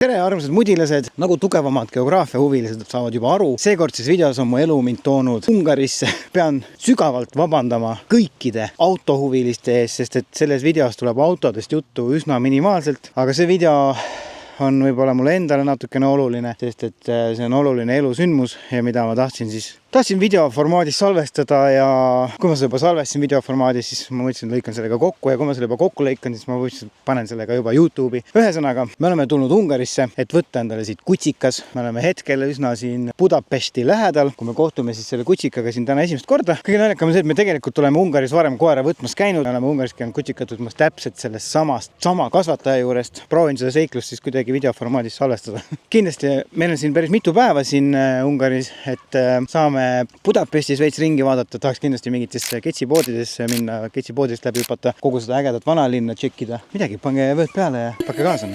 Tere armsad mudilased, nagu tugevamad geograafia huvilised saavad juba aru. Seekordses videos on mu elu mind toonud Ungarisse. Pean sügavalt vabandama kõikide autohuviliste ees, sest et selles videos tuleb autodest juttu üsna minimaalselt. Aga see video on võib-olla mulle endale natukene oluline, sest et see on oluline elusündmus ja mida ma tahtsin videoformaadis salvestada ja kui ma seda juba salvestasin videoformaadis, siis ma mõtlesin, lõikan sellega kokku ja kui ma selle juba kokku lõikan, siis ma mõtlesin, panen sellega juba YouTube'i. Ühesõnaga, me oleme tulnud Ungarisse, et võtta endale siit kutsikas. Me oleme hetkel üsna siin Budapesti lähedal, kui me kohtume siis selle kutsikaga siin täna esimest korda. Kõige naljakam on see, et me tegelikult oleme Ungaris varem koera võtmas käinud. Me oleme Ungaris käinud kutsikat võtmas täpselt sellest sama kasvataja juurest. Proovin seda seiklust siis kuidagi videoformaadis salvestada. Kindlasti meil on siin päris mitu päeva siin Ungaris, et saame Budapestis veits ringi vaadata, tahaks kindlasti mingitesse ketsipoodidesse minna, ketsipoodist läbi hüpata, kogu seda ägedat vanalinna tšekkida. Midagi, pange vööd peale ja pakke kaasa.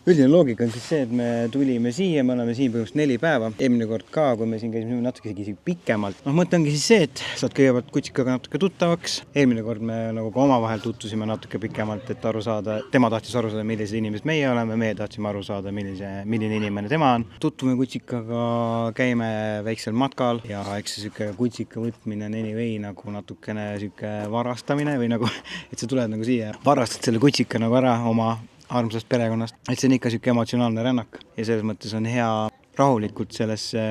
Üldine loogika on siis see, et me tulime siia, me oleme siin põhimõtteliselt 4 päeva. Eelmine kord ka, kui me siin käisime natuke isegi pikemalt. Mõte ongi siis see, et saad kõigepealt kutsikaga natuke tuttavaks. Eelmine kord me nagu ka omavahel tuttusime natuke pikemalt, et aru saada. Tema tahtis aru saada, millised inimesed meie oleme. Meie tahtsime aru saada, milline inimene tema on. Tutvume kutsikaga, käime väiksel matkal ja eks see kutsika võtmine on anyway nagu natukene varastamine või nagu, et sa tuled nagu siia. Varastad selle kutsika nagu ära oma armsast perekonnast, et see on ikka siuke emotsionaalne rännak ja selles mõttes on hea rahulikult sellesse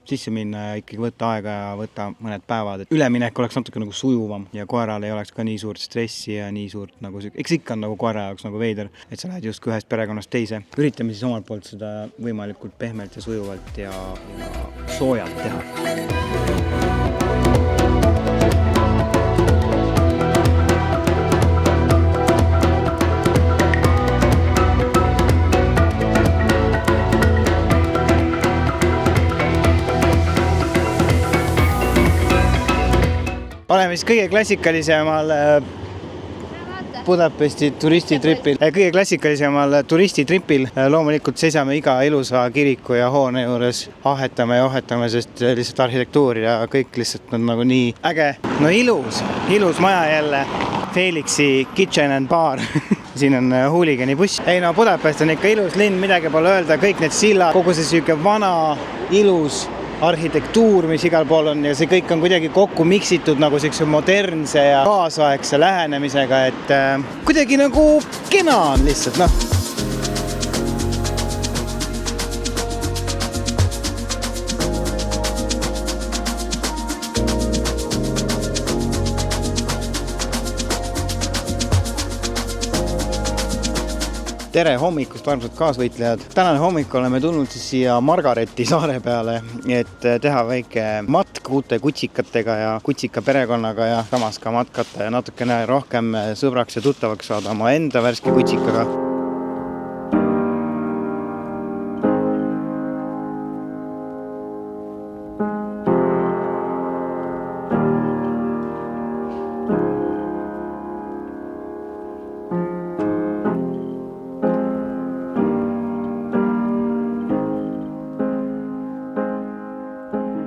sisse minna ja ikkagi võtta aega ja võtta mõned päevad, et üleminek oleks natuke nagu sujuvam ja koeral ei oleks ka nii suurt stressi ja nii suurt nagu eks ikka on nagu koera jaoks nagu veider, et sa lähed justkui ühest perekonnast teise. Üritame siis omalt poolt seda võimalikult pehmelt ja sujuvalt ja soojalt teha. Oleme siis kõige klassikalisemal Budapesti turistitripil. Kõige klassikalisemal turistitripil. Loomulikult seisame iga ilusa kiriku ja hoone juures. Ahetame ja ohetame, sest lihtsalt arhitektuuri ja kõik lihtsalt on nagu nii äge. No ilus maja jälle. Felixi Kitchen and Bar. Siin on huuligani buss. Ei no Budapest on ikka ilus linn, midagi pole öelda. Kõik need sillad, kogu see süüke vana, ilus arhitektuur, mis igal pool on ja see kõik on kuidagi kokku miksitud nagu selline modernse ja kaasaegse lähenemisega, et kuidagi nagu kena on lihtsalt, Tere hommikust, armsad kaasvõitlejad. Tänane hommik oleme tulnud siis siia Margareti saare peale, et teha väike matk uute kutsikatega ja kutsika perekonnaga ja samas ka matkata ja natukene rohkem sõbraks ja tuttavaks saada oma enda värske kutsikaga.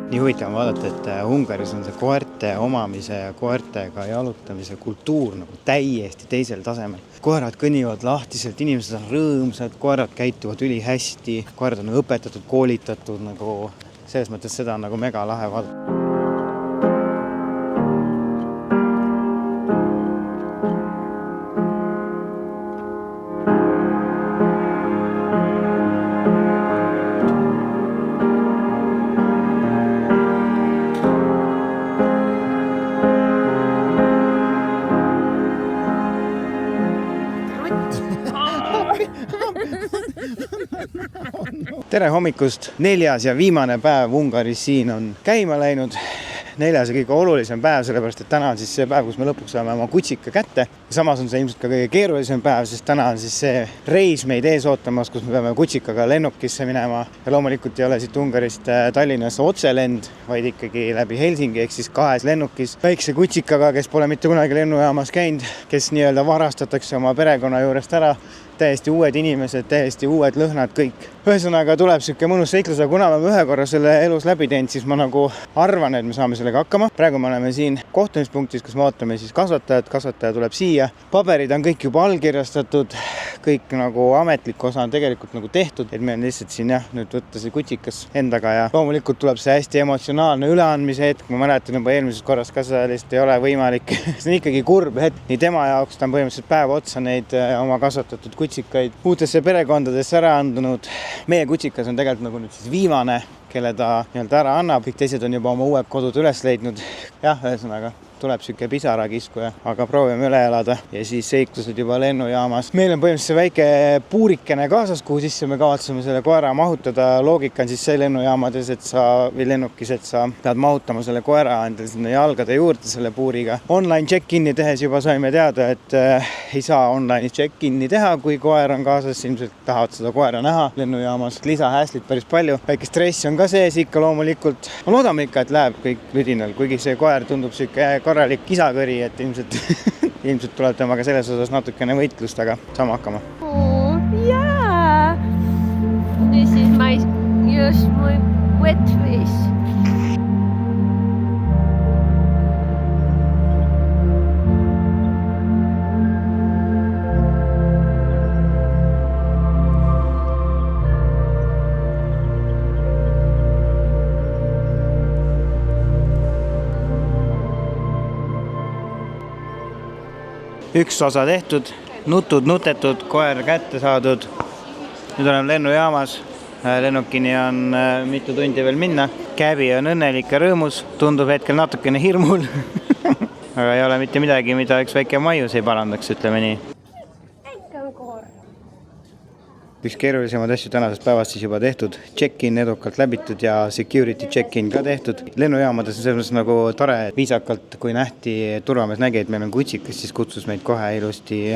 Nii huvitav vaadata, et Ungaris on see koerte omamise ja koertega jalutamise kultuur nagu täiesti teisel tasemel. Koerad kõnnivad lahtiselt, inimesed on rõõmsad, koerad käituvad üli hästi, koerad on õpetatud, koolitatud, nagu selles mõttes seda on nagu mega lahe vaadata. Tere hommikust, 4. ja viimane päev Ungaris siin on käima läinud. 4. kõige olulisem päev, sellepärast et täna on siis see päev, kus me lõpuks saame oma kutsika kätte. Samas on see ilmselt ka kõige keerulisem päev, sest täna on siis see reis meid ees ootamas, kus me peame kutsikaga lennukisse minema. Ja loomulikult ei ole siit Ungarist Tallinnasse otselend, vaid ikkagi läbi Helsingi, ehk siis 2 lennukis väikse kutsikaga, kes pole mitte kunagi lennujaamas käinud, kes nii-öelda varastatakse oma perekonna juurest ära. Täiesti uued inimesed, täiesti uued lõhnad, kõik. Ühesõnaga tuleb siuke mõnus seiklus, aga kuna me ühe korra selle elus läbi teinud, siis ma nagu arvan, et me saame sellega hakkama. Praegu me oleme siin kohtumispunktis, kus me ootame siis kasvataja tuleb siia. Paberid on kõik juba allkirjastatud, kõik nagu ametlik osa on tegelikult nagu tehtud, et me on lihtsalt siin nüüd võtta see kutsikas endaga ja loomulikult tuleb see hästi emotsionaalne üleandmise hetk. Ma mäletan juba eelmises korras ka seda lihtsalt ei ole võimalik. See on ikkagi kurb hetk. Nii tema jaoks ta on põhimõtteliselt päeva otsa neid oma kasvatatud kutsikaid uutesse perekondadesse ära andunud. Meie kutsikas on tegelikult nagu nüüd siis viimane, kelle ta nii-öelda ära annab. Kõik teised on juba oma uued kodud üles leidnud. Jah, ühesõnaga tuleb siuke pisarakiskuja, aga proovime üle elada ja siis seiklused juba lennujaamas. Meil on põhimõtteliselt väike puurikene kaasas, kuhu sisse me kavatseme selle koera mahutada. Loogika on siis see lennujaamades, või lennukis, et sa pead mahutama selle koera endale sinna jalgade juurde selle puuriga. Online check-in'i tehes juba saime teada, et ei saa online check-in'i teha, kui koer on kaasas. Ilmselt tahavad seda koera näha lennujaamas. Lisahäslit päris palju. Väike stress on ka sees ikka loomulikult. Ma loodame ikka, et läheb kõik lüdinal, kuigi see koer tundub siuke korralik kisakõri, et ilmselt tuleb temaga selles osas natukene võitlust, aga saame hakkama. Oh, yeah. This is my wet fish. Üks osa tehtud, nutetud, koer kätte saadud. Nüüd oleme lennujaamas. Lennukini on mitu tundi veel minna. Käbi on õnnelik ja rõõmus. Tundub hetkel natukene hirmul. Aga ei ole mitte midagi, mida üks väike maius ei parandaks, ütleme nii. Üks keerulisemad asju tänasest päevast siis juba tehtud. Check-in edukalt läbitud ja security check-in ka tehtud. Lennujaamades on selles nagu tore, viisakalt, kui nähti, turvamees nägi, et meil on kutsikas, siis kutsus meid kohe ilusti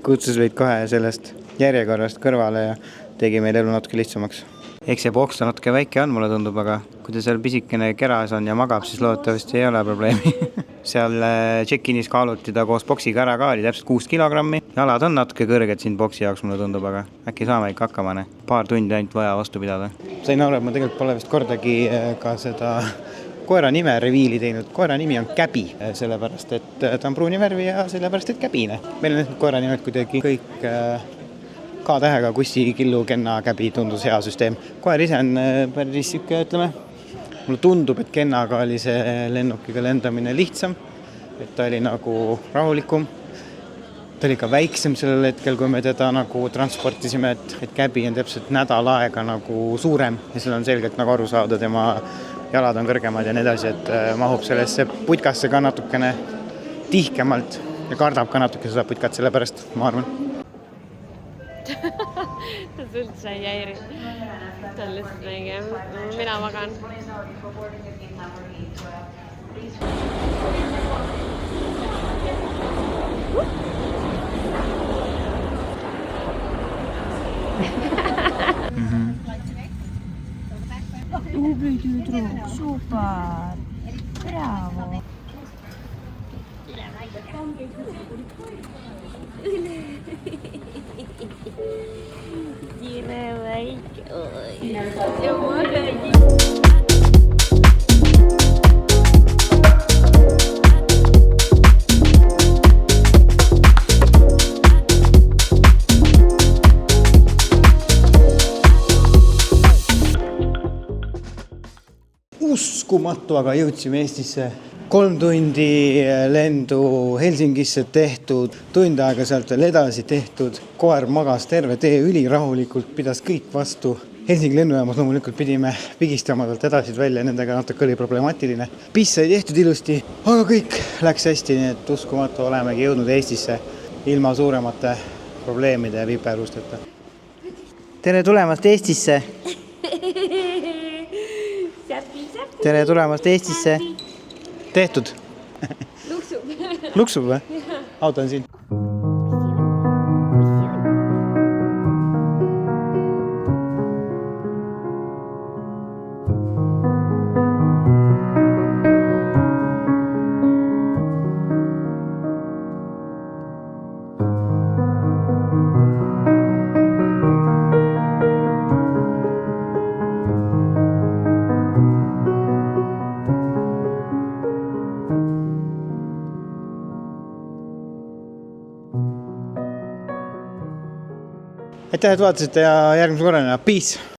kutsus meid kohe sellest järjekorrast kõrvale ja tegi meil elu natuke lihtsamaks. Eks see boks on natuke väike on, mulle tundub, aga kui ta seal pisikene keras on ja magab, siis loodetavasti ei ole probleemi. Seal check-inis kaaluti ta koos boksiga ära ka, oli täpselt 6 kilogrammi. Jalad on natuke kõrged siin boksi jaoks, mulle tundub, aga äkki saame ikka hakkama. Paar tundi ainult vaja vastu pidada. Sain aru, et ma tegelikult pole vist kordagi ka seda koera nime reviili teinud. Koera nimi on Käbi, sellepärast, et ta on pruuni värvi ja sellepärast, et käbine. Meil on koera nimed kuidagi kõik K-tähega, kussi, killu, kenna, käbi, tundus hea süsteem. Koer ise on päris siuke, ütleme. Mulle tundub, et kennaga oli see lennukiga lendamine lihtsam. Et ta oli nagu rahulikum. Ta oli ka väiksem sellel hetkel, kui me teda nagu transportisime, et käbi on täpselt nädal aega nagu suurem. Ja seal on selgelt nagu aru saada, tema jalad on kõrgemad ja nii edasi, et mahub sellesse putkasse ka natukene tihkemalt ja kardab ka natuke seda putkat, sellepärast ma arvan. Ta üldse ei häiri. Ta on lihtsalt mingi, mina magan. Super! Bravo! Tine väike. Ja magadi. Uskumatu, aga jõudsime Eestisse. 3 tundi lendu Helsingisse tehtud, tund aega sealt veel edasi tehtud. Koer magas terve tee ülirahulikult, pidas kõik vastu. Helsingi lennujaamas loomulikult pidime pigistama talt edasi välja, nendega natuke oli problemaatiline. Piss sai tehtud ilusti, aga kõik läks hästi, nii et uskumatu, olemegi jõudnud Eestisse ilma suuremate probleemide ja viperusteta. Tere tulemast Eestisse! Tere tulemast Eestisse! tehtud? Luksub. Luksub või? Auto on siin. Aitäh, et vaatasite ja järgmise korrani. Peace!